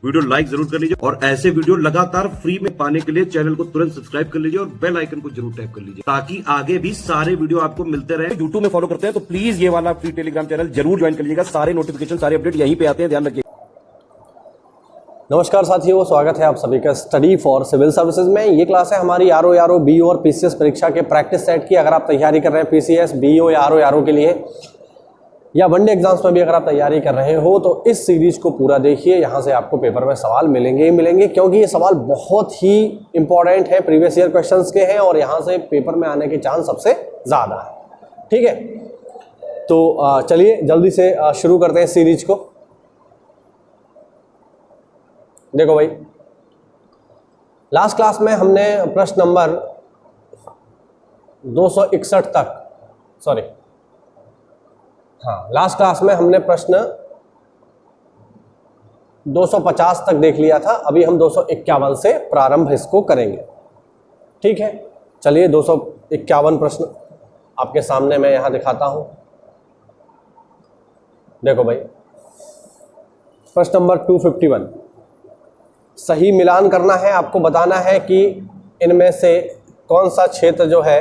Video like जरूर कर लीजिए और ऐसे वीडियो लगातार फ्री में पाने के लिए चैनल को तुरंत सब्सक्राइब कर लीजिए और बेल आइकन को जरूर टैप कर लीजिए ताकि आगे भी सारे वीडियो आपको मिलते रहे। यूट्यूब में फॉलो करते हैं तो प्लीज ये वाला फ्री टेलीग्राम चैनल जरूर ज्वाइन कर लीजिएगा। सारे नोटिफिकेशन सारे अपडेट यहीं पे आते हैं, ध्यान रखिए। नमस्कार साथियों, स्वागत है आप सभी का स्टडी फॉर सिविल सर्विसेज में। ये क्लास है हमारी आरओ बीओ और पीसीएस परीक्षा के प्रैक्टिस सेट की। अगर आप तैयारी कर रहे हैं पीसीएस बीओ या आरओ के लिए या वनडे एग्जाम्स में भी अगर आप तैयारी कर रहे हो तो इस सीरीज को पूरा देखिए। यहाँ से आपको पेपर में सवाल मिलेंगे ही मिलेंगे, क्योंकि ये सवाल बहुत ही इंपॉर्टेंट है, प्रीवियस ईयर क्वेश्चंस के हैं और यहाँ से पेपर में आने के चांस सबसे ज़्यादा है। ठीक है, तो चलिए जल्दी से शुरू करते हैं सीरीज को। देखो भाई, लास्ट क्लास में हमने प्रश्न नंबर 261 तक, लास्ट क्लास में हमने प्रश्न 250 तक देख लिया था। अभी हम 251 से प्रारंभ इसको करेंगे। ठीक है, चलिए 251 प्रश्न आपके सामने मैं यहां दिखाता हूं। देखो भाई, प्रश्न नंबर 251, सही मिलान करना है। आपको बताना है कि इनमें से कौन सा क्षेत्र जो है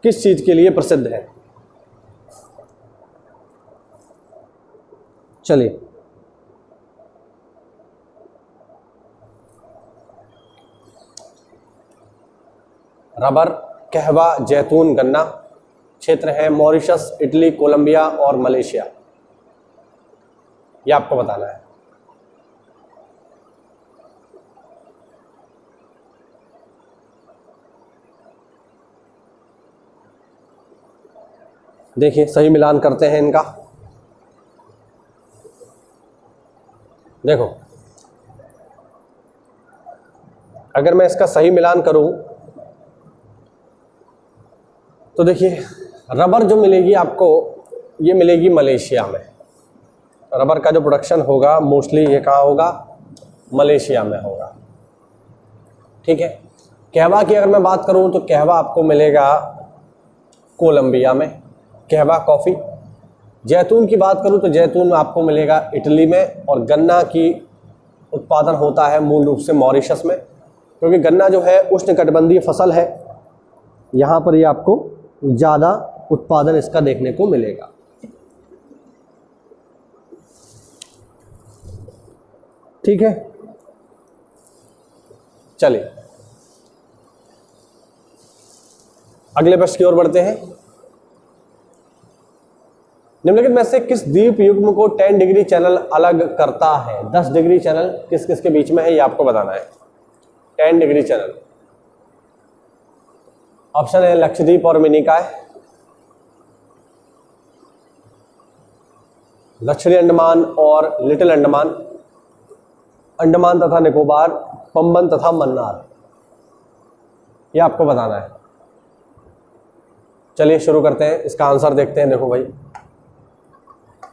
किस चीज के लिए प्रसिद्ध है। चलिए, रबर, कहवा, जैतून, गन्ना क्षेत्र है मॉरिशस, इटली, कोलंबिया और मलेशिया। ये आपको बताना है। देखिए, सही मिलान करते हैं इनका। देखो, अगर मैं इसका सही मिलान करूं तो देखिए, रबर जो मिलेगी आपको, ये मिलेगी मलेशिया में। रबर का जो प्रोडक्शन होगा मोस्टली ये कहाँ होगा, मलेशिया में होगा। ठीक है, कहवा की अगर मैं बात करूं तो कहवा आपको मिलेगा कोलंबिया में, कहवा कॉफ़ी। जैतून की बात करूं तो जैतून आपको मिलेगा इटली में, और गन्ना की उत्पादन होता है मूल रूप से मॉरिशस में, क्योंकि गन्ना जो है उष्णकटिबंधीय फसल है। यहाँ पर ये आपको ज़्यादा उत्पादन इसका देखने को मिलेगा। ठीक है, चलिए अगले प्रश्न की ओर बढ़ते हैं। निम्नलिखित में से किस द्वीप युग्म को 10 डिग्री चैनल अलग करता है। 10 डिग्री चैनल किस किस के बीच में है, ये आपको बताना है। 10 डिग्री चैनल, ऑप्शन है लक्षद्वीप और मिनिकॉय, दक्षिणी अंडमान और लिटिल अंडमान, अंडमान तथा निकोबार, पंबन तथा मन्नार। ये आपको बताना है। चलिए शुरू करते हैं, इसका आंसर देखते हैं। देखो भाई,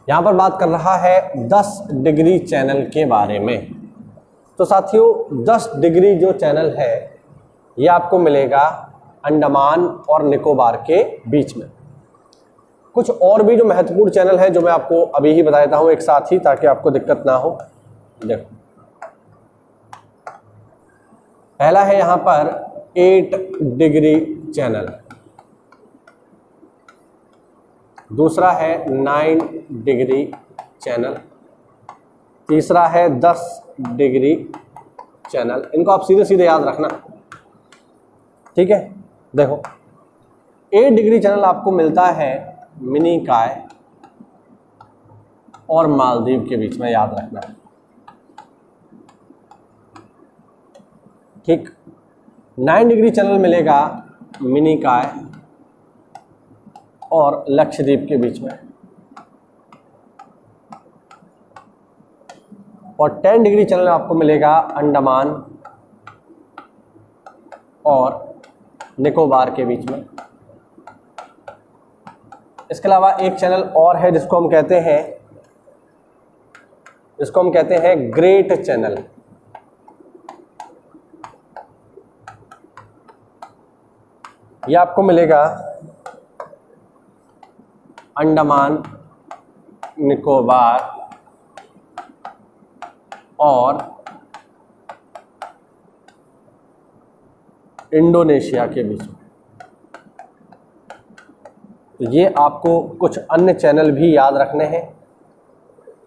यहाँ पर बात कर रहा है 10 डिग्री चैनल के बारे में। तो साथियों, 10 डिग्री जो चैनल है ये आपको मिलेगा अंडमान और निकोबार के बीच में। कुछ और भी जो महत्वपूर्ण चैनल है जो मैं आपको अभी ही बता देता हूँ एक साथ ही, ताकि आपको दिक्कत ना हो। देखो, पहला है यहाँ पर 8 डिग्री चैनल, दूसरा है 9 डिग्री चैनल, तीसरा है 10 डिग्री चैनल। इनको आप सीधे सीधे याद रखना। ठीक है, देखो 8 डिग्री चैनल आपको मिलता है मिनिकॉय और मालदीव के बीच में, याद रखना। ठीक, 9 डिग्री चैनल मिलेगा मिनिकॉय और लक्षद्वीप के बीच में, और 10 डिग्री चैनल आपको मिलेगा अंडमान और निकोबार के बीच में। इसके अलावा एक चैनल और है जिसको हम कहते हैं ग्रेट चैनल। ये आपको मिलेगा अंडमान निकोबार और इंडोनेशिया के बीच में। तो ये आपको कुछ अन्य चैनल भी याद रखने हैं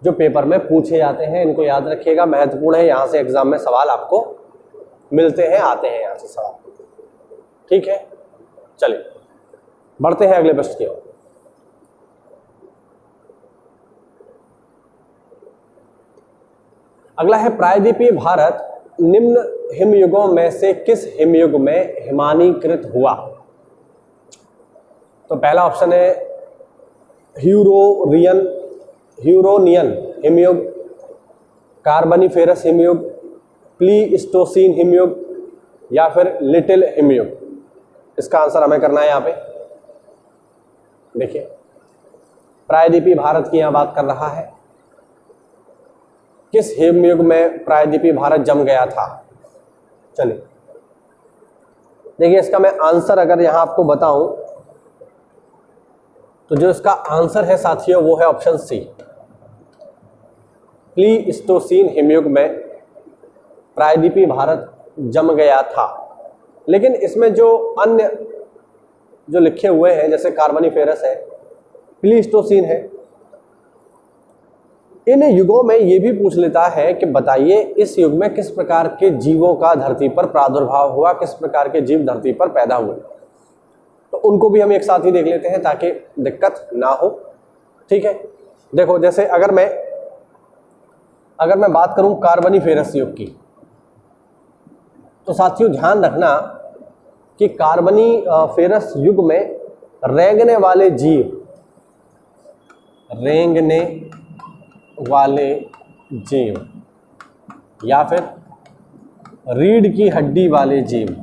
जो पेपर में पूछे जाते हैं, इनको याद रखिएगा, महत्वपूर्ण है। यहाँ से एग्जाम में सवाल आपको मिलते हैं, आते हैं यहाँ से सवाल। ठीक है, चलिए बढ़ते हैं अगले प्रश्न की ओर। अगला है प्रायद्वीपीय भारत निम्न हिमयुगों में से किस हिमयुग में हिमानीकृत हुआ? तो पहला ऑप्शन है ह्यूरोनियन हिमयुग, कार्बनिफेरस हिमयुग, प्लीस्टोसीन हिमयुग या फिर लिटिल हिमयुग। इसका आंसर हमें करना है यहाँ पे। देखिए, प्रायद्वीपीय भारत की यहाँ बात कर रहा है, किस हिमयुग में प्रायद्वीपीय भारत जम गया था। चलिए देखिए, इसका मैं आंसर अगर यहाँ आपको बताऊं तो जो इसका आंसर है साथियों वो है ऑप्शन सी, प्लीस्टोसीन हिमयुग में प्रायद्वीपीय भारत जम गया था। लेकिन इसमें जो अन्य जो लिखे हुए हैं जैसे कार्बनिफेरस है, प्लीस्टोसीन है, इन युगों में ये भी पूछ लेता है कि बताइए इस युग में किस प्रकार के जीवों का धरती पर प्रादुर्भाव हुआ, किस प्रकार के जीव धरती पर पैदा हुए। तो उनको भी हम एक साथ ही देख लेते हैं ताकि दिक्कत ना हो। ठीक है, देखो जैसे अगर मैं बात करूं कार्बनिफेरस युग की, तो साथियों ध्यान रखना कि कार्बनिफेरस युग में रेंगने वाले जीव या फिर रीढ़ की हड्डी वाले जीव,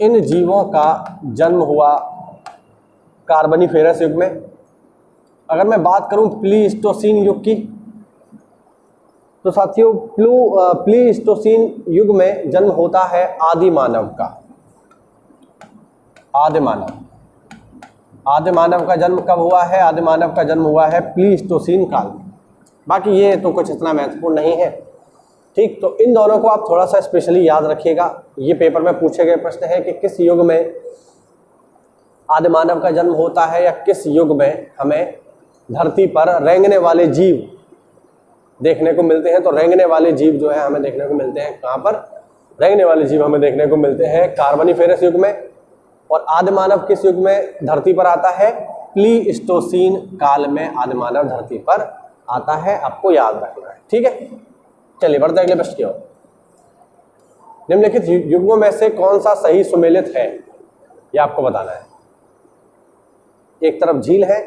इन जीवों का जन्म हुआ कार्बनिफेरस युग में। अगर मैं बात करूं प्लीस्टोसीन युग की, तो साथियों प्लीस्टोसीन युग में जन्म होता है आदि मानव का। आदि मानव का जन्म कब हुआ है? आदि मानव का जन्म हुआ है प्लीस्टोसीन काल में। बाकी ये तो कुछ इतना महत्वपूर्ण नहीं है। ठीक, तो इन दोनों को आप थोड़ा सा स्पेशली याद रखिएगा। ये पेपर में पूछे गए प्रश्न है कि किस युग में आदि मानव का जन्म होता है या किस युग में हमें धरती पर रेंगने वाले जीव देखने को मिलते हैं। तो रेंगने वाले जीव जो है हमें देखने को मिलते हैं कहाँ पर? रेंगने वाले जीव हमें देखने को मिलते हैं कार्बनिफेरस युग में। और आदि मानव किस युग में धरती पर आता है? प्लीस्टोसीन काल में आदि मानव धरती पर आता है, आपको याद रखना है। ठीक है, चलिए बढ़ते अगले प्रश्न की ओर। निम्नलिखित युगों में से कौन सा सही सुमेलित है, ये आपको बताना है। एक तरफ झील है,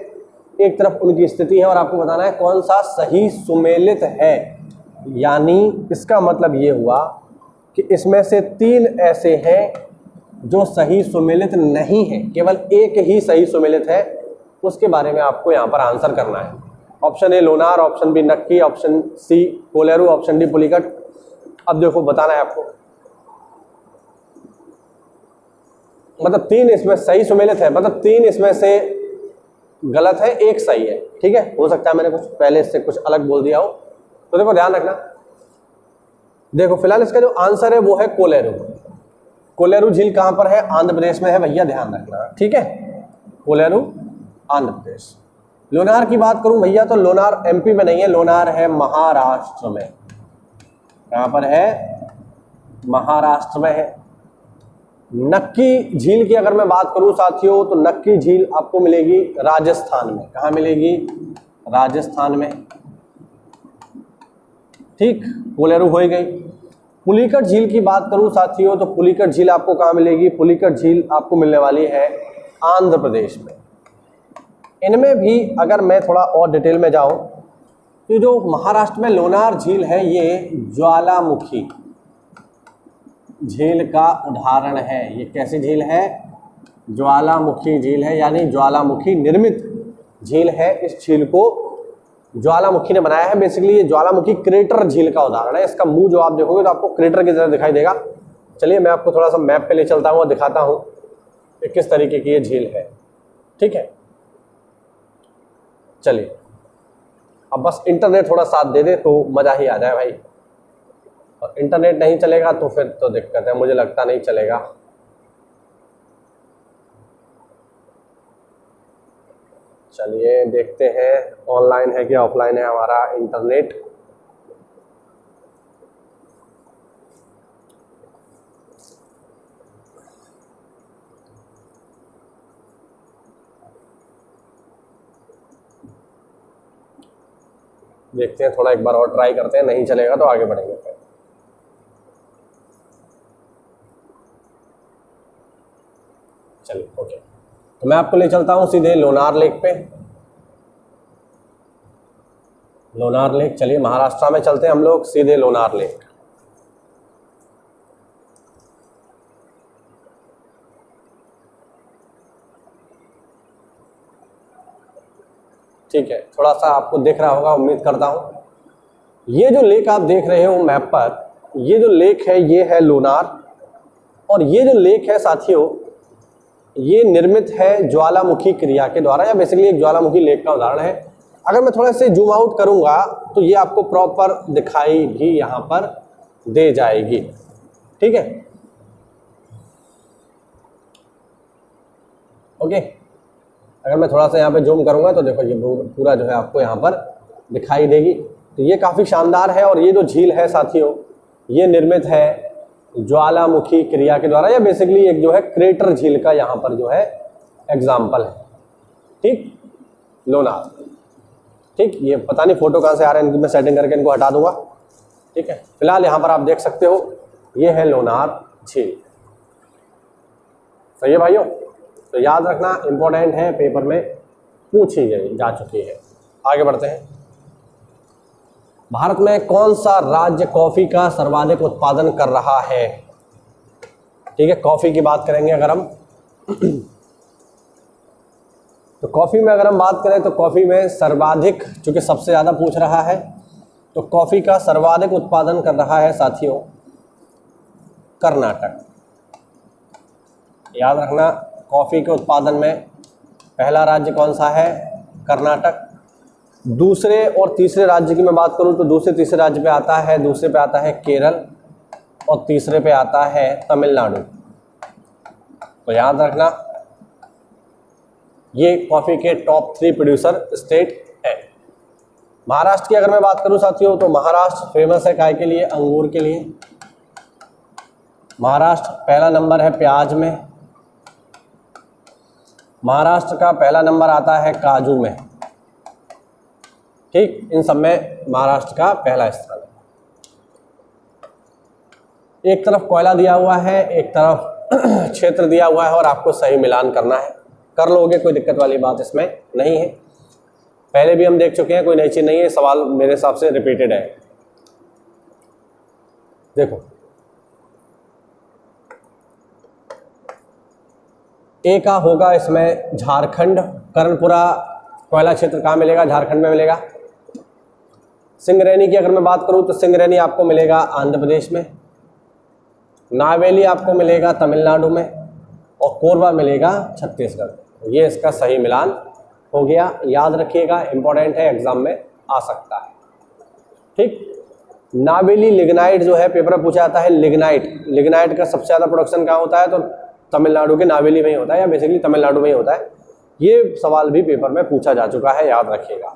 एक तरफ उनकी स्थिति है, और आपको बताना है कौन सा सही सुमेलित है। यानी इसका मतलब ये हुआ कि इसमें से 3 ऐसे हैं जो सही सुमेलित नहीं है, केवल एक ही सही सुमेलित है, उसके बारे में आपको यहाँ पर आंसर करना है। Option A Lonar, option B Nakki, option C Kolleru, option D Pulicat. अब देखो बताना है आपको, मतलब 3 इसमें सही सुमेलित है, मतलब 3 इसमें से गलत है, एक सही है। ठीक है, हो सकता है मैंने कुछ पहले से कुछ अलग बोल दिया हो, तो देखो ध्यान रखना। देखो फिलहाल इसका जो आंसर है वो है कोलेरू। कोलेरू झील कहां पर है? आंध्र प्रदेश में है भैया, ध्यान रखना। ठीक है, कोलेरू आंध्र प्रदेश। लोनार की बात करूं भैया तो लोनार एमपी में नहीं है, लोनार है महाराष्ट्र में। कहां पर है? महाराष्ट्र में है। नक्की झील की अगर मैं बात करूं साथियों तो नक्की झील आपको मिलेगी राजस्थान में। कहां मिलेगी? राजस्थान में। ठीक, कोलेरू हो गई। पुलिकट झील की बात करूं साथियों तो पुलिकट झील आपको कहां मिलेगी? पुलिकट झील आपको मिलने वाली है आंध्र प्रदेश में। इनमें भी अगर मैं थोड़ा और डिटेल में जाऊं तो जो महाराष्ट्र में लोनार झील है ये ज्वालामुखी झील का उदाहरण है। ये कैसी झील है? ज्वालामुखी झील है, यानी ज्वालामुखी निर्मित झील है। इस झील को ज्वालामुखी ने बनाया है। बेसिकली ये ज्वालामुखी क्रेटर झील का उदाहरण है। इसका मुंह जो आप देखोगे तो आपको क्रेटर की तरह दिखाई देगा। चलिए मैं आपको थोड़ा सा मैप पे ले चलता हूँ और दिखाता हूँ कि किस तरीके की ये झील है। ठीक है, चलिए अब बस इंटरनेट थोड़ा साथ दे दे तो मज़ा ही आ जाए भाई, और इंटरनेट नहीं चलेगा तो फिर तो दिक्कत है, मुझे लगता नहीं चलेगा। चलिए देखते हैं ऑनलाइन है कि ऑफलाइन है हमारा इंटरनेट। देखते हैं, थोड़ा एक बार और ट्राई करते हैं, नहीं चलेगा तो आगे बढ़ेंगे फिर। चलिए ओके, तो मैं आपको ले चलता हूँ सीधे लोनार लेक पे। लोनार लेक, चलिए महाराष्ट्र में चलते हैं हम लोग सीधे लोनार लेक। ठीक है, थोड़ा सा आपको दिख रहा होगा उम्मीद करता हूँ। ये जो लेक आप देख रहे हो मैप पर, ये जो लेक है ये है लोनार, और ये जो लेक है साथियों ये निर्मित है ज्वालामुखी क्रिया के द्वारा, या बेसिकली एक ज्वालामुखी लेक का उदाहरण है। अगर मैं थोड़ा से जूम आउट करूंगा तो ये आपको प्रॉपर दिखाई भी यहाँ पर दे जाएगी। ठीक है, ओके। अगर मैं थोड़ा सा यहाँ पे जूम करूंगा तो देखो ये पूरा जो है आपको यहाँ पर दिखाई देगी। तो ये काफ़ी शानदार है, और ये जो झील है साथियों ये निर्मित है ज्वालामुखी क्रिया के द्वारा, या बेसिकली एक जो है क्रेटर झील का यहाँ पर जो है एग्जाम्पल है। ठीक, लोनार। ठीक, ये पता नहीं फोटो कहाँ से आ रहे हैं, इनकी मैं सेटिंग करके इनको हटा दूंगा। ठीक है, फिलहाल यहाँ पर आप देख सकते हो ये है लोनार झील। सही है भाइयों, तो याद रखना इंपॉर्टेंट है, पेपर में पूछी जा चुकी है। आगे बढ़ते हैं। भारत में कौन सा राज्य कॉफी का सर्वाधिक उत्पादन कर रहा है? ठीक है, कॉफी की बात करेंगे अगर हम तो कॉफी में अगर हम बात करें तो कॉफी में सर्वाधिक, चूंकि सबसे ज्यादा पूछ रहा है, तो कॉफी का सर्वाधिक उत्पादन कर रहा है साथियों कर्नाटक। याद रखना, कॉफी के उत्पादन में पहला राज्य कौन सा है? कर्नाटक। दूसरे और तीसरे राज्य की मैं बात करूं तो दूसरे तीसरे राज्य पे आता है, दूसरे पे आता है केरल, और तीसरे पे आता है तमिलनाडु। तो याद रखना ये कॉफी के टॉप 3 प्रोड्यूसर स्टेट है। महाराष्ट्र की अगर मैं बात करूं साथियों तो महाराष्ट्र फेमस है काय के लिए? अंगूर के लिए। महाराष्ट्र पहला नंबर है प्याज में, महाराष्ट्र का पहला नंबर आता है काजू में। ठीक, इन सब में महाराष्ट्र का पहला स्थान है। एक तरफ कोयला दिया हुआ है, एक तरफ क्षेत्र दिया हुआ है, और आपको सही मिलान करना है। कर लोगे, कोई दिक्कत वाली बात इसमें नहीं है। पहले भी हम देख चुके हैं, कोई नई चीज नहीं है। सवाल मेरे हिसाब से रिपीटेड है। देखो, ए का होगा इसमें झारखंड, कर्णपुरा कोयला क्षेत्र कहाँ मिलेगा? झारखंड में मिलेगा। सिंगरैनी की अगर मैं बात करूं तो सिंगरैनी आपको मिलेगा आंध्र प्रदेश में, नावेली आपको मिलेगा तमिलनाडु में, और कोरबा मिलेगा छत्तीसगढ़। ये इसका सही मिलान हो गया। याद रखिएगा, इंपॉर्टेंट है, एग्जाम में आ सकता है। ठीक, नावेली लिग्नाइट जो है पेपर में पूछा जाता है। लिग्नाइट का सबसे ज़्यादा प्रोडक्शन कहाँ होता है? तो तमिलनाडु के नावेली में ही होता है, या बेसिकली तमिलनाडु में ही होता है। ये सवाल भी पेपर में पूछा जा चुका है, याद रखिएगा।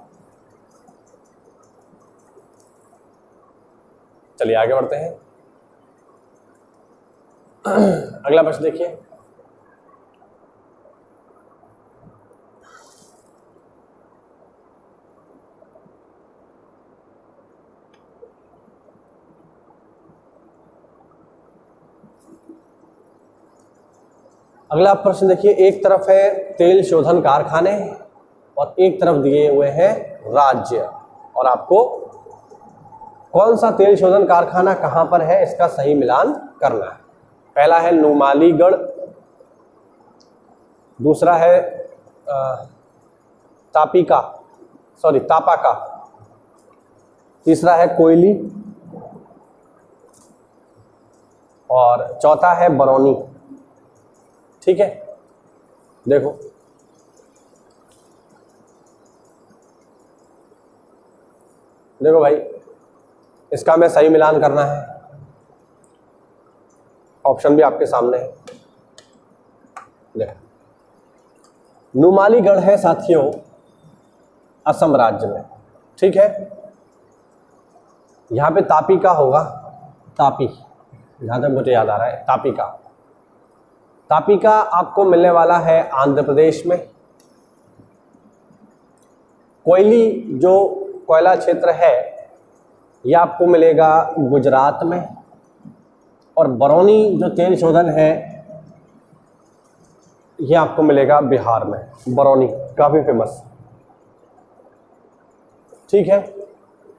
चलिए आगे बढ़ते हैं। अगला प्रश्न देखिए। अगला प्रश्न देखिए, एक तरफ है तेल शोधन कारखाने और एक तरफ दिए हुए हैं राज्य, और आपको कौन सा तेल शोधन कारखाना कहां पर है इसका सही मिलान करना है। पहला है नुमालीगढ़, दूसरा है तापाका, तीसरा है कोयली, और चौथा है बरौनी। ठीक है, देखो देखो भाई, इसका हमें सही मिलान करना है। ऑप्शन भी आपके सामने है। देखो, नुमालीगढ़ है साथियों असम राज्य में, ठीक है। यहाँ पे तापी का होगा, तापी, जहाँ तक मुझे याद आ रहा है तापी का। तापी का आपको मिलने वाला है आंध्र प्रदेश में। कोयली जो कोयला क्षेत्र है ये आपको मिलेगा गुजरात में। और बरौनी जो तेल शोधन है ये आपको मिलेगा बिहार में। बरौनी काफ़ी फेमस, ठीक है,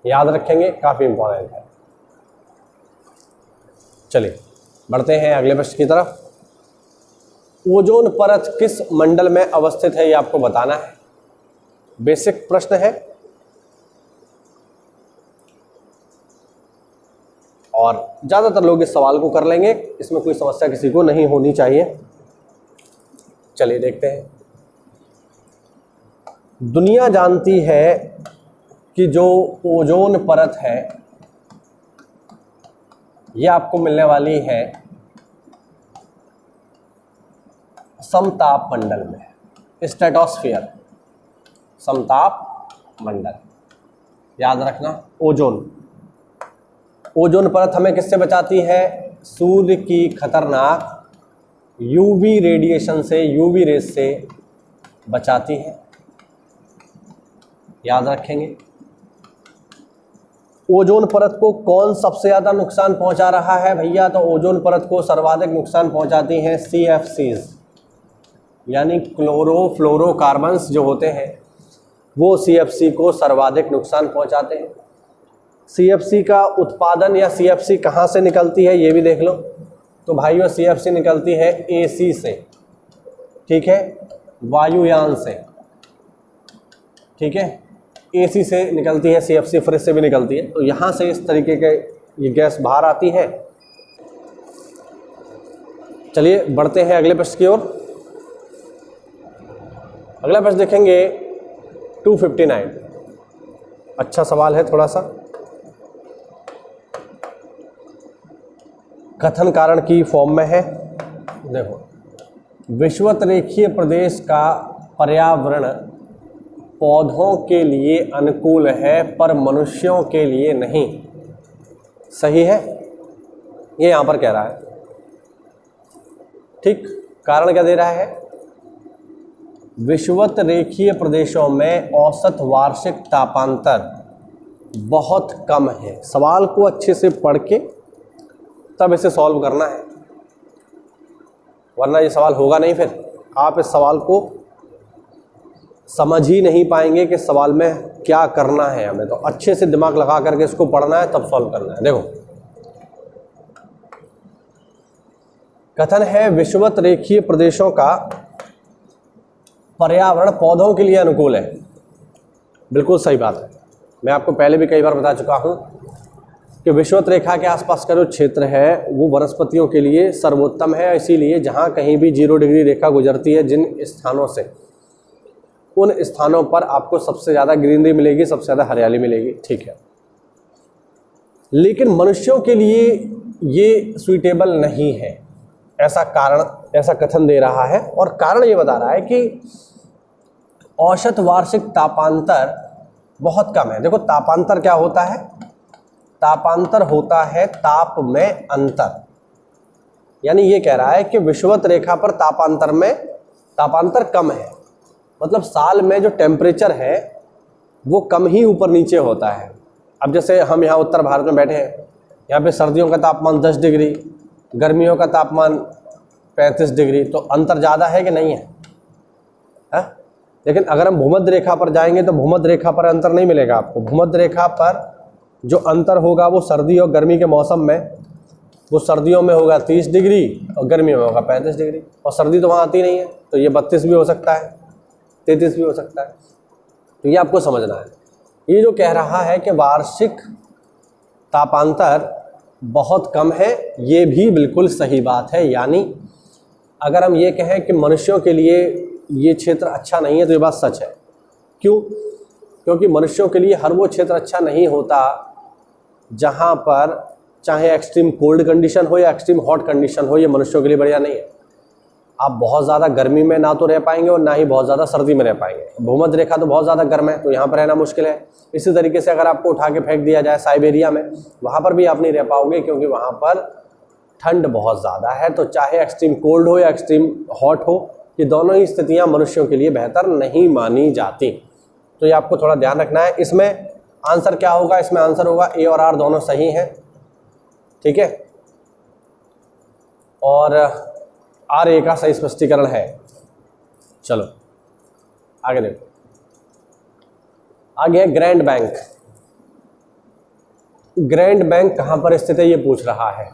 याद रखेंगे, काफ़ी इंपॉर्टेंट है। चलिए बढ़ते हैं अगले प्रश्न की तरफ। ओजोन परत किस मंडल में अवस्थित है ये आपको बताना है। बेसिक प्रश्न है और ज़्यादातर लोग इस सवाल को कर लेंगे, इसमें कोई समस्या किसी को नहीं होनी चाहिए। चलिए देखते हैं। दुनिया जानती है कि जो ओजोन परत है ये आपको मिलने वाली है समताप मंडल में, स्ट्रेटोस्फियर, समताप मंडल। याद रखना, ओजोन परत हमें किससे बचाती है? सूर्य की खतरनाक यूवी रेडिएशन से, यूवी रेस से बचाती है। याद रखेंगे। ओजोन परत को कौन सबसे ज़्यादा नुकसान पहुंचा रहा है भैया? तो ओजोन परत को सर्वाधिक नुकसान पहुंचाती हैं CFCs, यानी क्लोरोफ्लोरोकार्बन्स जो होते हैं वो CFC को सर्वाधिक नुकसान पहुंचाते हैं। CFC का उत्पादन या CFC कहाँ से निकलती है ये भी देख लो। तो भाइयों CFC निकलती है AC से, ठीक है, वायुयान से, ठीक है, AC से निकलती है CFC, फ्रिज से भी निकलती है। तो यहाँ से इस तरीके के ये गैस बाहर आती है। चलिए बढ़ते हैं अगले प्रश्न की ओर। अगला प्रश्न देखेंगे 259। अच्छा सवाल है थोड़ा सा। कथन कारण की फॉर्म में है। देखो, विषुवतरेखीय प्रदेश का पर्यावरण पौधों के लिए अनुकूल है पर मनुष्यों के लिए नहीं। सही है, ये यहाँ पर कह रहा है, ठीक। कारण क्या दे रहा है? विषुवतरेखीय प्रदेशों में औसत वार्षिक तापांतर बहुत कम है। सवाल को अच्छे से पढ़ के तब इसे सॉल्व करना है, वरना ये सवाल होगा नहीं। फिर आप इस सवाल को समझ ही नहीं पाएंगे कि सवाल में क्या करना है हमें। तो अच्छे से दिमाग लगा करके इसको पढ़ना है, तब सॉल्व करना है। देखो, कथन है विषुवतरेखीय प्रदेशों का पर्यावरण पौधों के लिए अनुकूल है। बिल्कुल सही बात है। मैं आपको पहले भी कई बार बता चुका हूं कि विषुवत रेखा के आसपास का जो क्षेत्र है वो वनस्पतियों के लिए सर्वोत्तम है। इसीलिए जहां कहीं भी 0 डिग्री रेखा गुजरती है जिन स्थानों से, उन स्थानों पर आपको सबसे ज़्यादा ग्रीनरी मिलेगी, सबसे ज़्यादा हरियाली मिलेगी, ठीक है। लेकिन मनुष्यों के लिए ये सुइटेबल नहीं है, ऐसा कारण, ऐसा कथन दे रहा है। और कारण ये बता रहा है कि औसत वार्षिक तापांतर बहुत कम है। देखो, तापांतर क्या होता है? तापांतर होता है ताप में अंतर। यानी ये कह रहा है कि विषुवत रेखा पर तापांतर कम है, मतलब साल में जो टेम्परेचर है वो कम ही ऊपर नीचे होता है। अब जैसे हम यहाँ उत्तर भारत में बैठे हैं, यहाँ पे सर्दियों का तापमान 10 डिग्री, गर्मियों का तापमान 35 डिग्री, तो अंतर ज़्यादा है कि नहीं है? लेकिन अगर हम भूमध्य रेखा पर जाएंगे तो भूमध्य रेखा पर अंतर नहीं मिलेगा आपको। भूमध्य रेखा पर जो अंतर होगा वो सर्दी और गर्मी के मौसम में, वो सर्दियों में होगा 30 डिग्री और गर्मियों में होगा 35 डिग्री। और सर्दी तो वहाँ आती नहीं है, तो ये 32 भी हो सकता है, 33 भी हो सकता है। तो ये आपको समझना है। ये जो कह रहा है कि वार्षिक तापांतर बहुत कम है, ये भी बिल्कुल सही बात है। यानी अगर हम ये कहें कि मनुष्यों के लिए ये क्षेत्र अच्छा नहीं है तो ये बात सच है। क्यों? क्योंकि मनुष्यों के लिए हर वो क्षेत्र अच्छा नहीं होता जहाँ पर चाहे एक्सट्रीम कोल्ड कंडीशन हो या एक्सट्रीम हॉट कंडीशन हो, ये मनुष्यों के लिए बढ़िया नहीं है। आप बहुत ज़्यादा गर्मी में ना तो रह पाएंगे और ना ही बहुत ज़्यादा सर्दी में रह पाएंगे। भूमध्य रेखा तो बहुत ज़्यादा गर्म है, तो यहाँ पर रहना मुश्किल है। इसी तरीके से अगर आपको उठा के फेंक दिया जाए साइबेरिया में, वहाँ पर भी आप नहीं रह पाओगे, क्योंकि वहाँ पर ठंड बहुत ज़्यादा है। तो चाहे एक्सट्रीम कोल्ड हो या एक्सट्रीम हॉट हो, ये दोनों ही स्थितियाँ मनुष्यों के लिए बेहतर नहीं मानी जाती। तो ये आपको थोड़ा ध्यान रखना है। इसमें आंसर क्या होगा? इसमें आंसर होगा ए और आर दोनों सही हैं, ठीक है। और आर ए का सही स्पष्टीकरण है। चलो आगे देखो, आगे है ग्रैंड बैंक। ग्रैंड बैंक कहाँ पर स्थित है ये पूछ रहा है।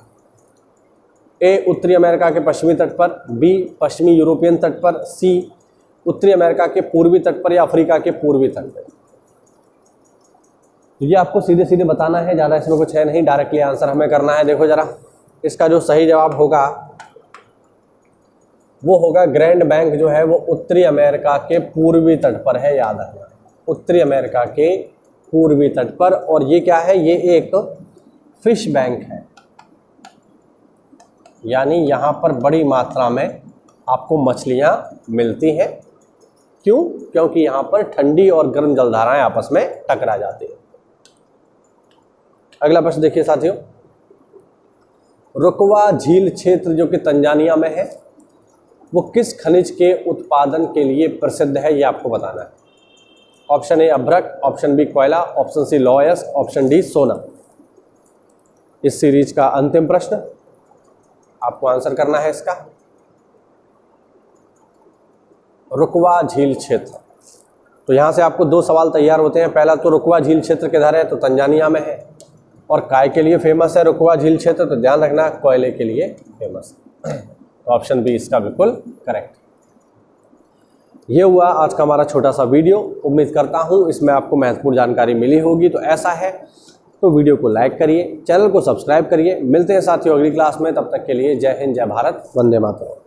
ए उत्तरी अमेरिका के पश्चिमी तट पर, बी पश्चिमी यूरोपियन तट पर, सी उत्तरी अमेरिका के पूर्वी तट पर या अफ्रीका के पूर्वी तट पर। ये आपको सीधे सीधे बताना है, ज़्यादा इसमें कुछ है नहीं, डायरेक्टली आंसर हमें करना है। देखो जरा, इसका जो सही जवाब होगा वो होगा ग्रैंड बैंक जो है वो उत्तरी अमेरिका के पूर्वी तट पर है, याद रखना, उत्तरी अमेरिका के पूर्वी तट पर। और ये क्या है? ये एक फिश बैंक है, यानी यहाँ पर बड़ी मात्रा में आपको मछलियाँ मिलती हैं। क्यों? क्योंकि यहाँ पर ठंडी और गर्म जलधाराएं आपस में टकरा जाती हैं। अगला प्रश्न देखिए साथियों, रुकवा झील क्षेत्र जो कि तंजानिया में है, वो किस खनिज के उत्पादन के लिए प्रसिद्ध है, ये आपको बताना है। ऑप्शन ए अभ्रक, ऑप्शन बी कोयला, ऑप्शन सी लौह अयस्क, ऑप्शन डी सोना। इस सीरीज का अंतिम प्रश्न, आपको आंसर करना है इसका। रुकवा झील क्षेत्र, तो यहाँ से आपको दो सवाल तैयार होते हैं। पहला तो रुकवा झील क्षेत्र किधर है, तो तंजानिया में है। और काय के लिए फेमस है रुकवा झील क्षेत्र, तो ध्यान रखना कोयले के लिए फेमस है। ऑप्शन बी इसका बिल्कुल करेक्ट। ये हुआ आज का हमारा छोटा सा वीडियो। उम्मीद करता हूँ इसमें आपको महत्वपूर्ण जानकारी मिली होगी। तो ऐसा है तो वीडियो को लाइक करिए, चैनल को सब्सक्राइब करिए। मिलते हैं साथियों अगली क्लास में, तब तक के लिए जय हिंद, जय भारत, वंदे मातरम।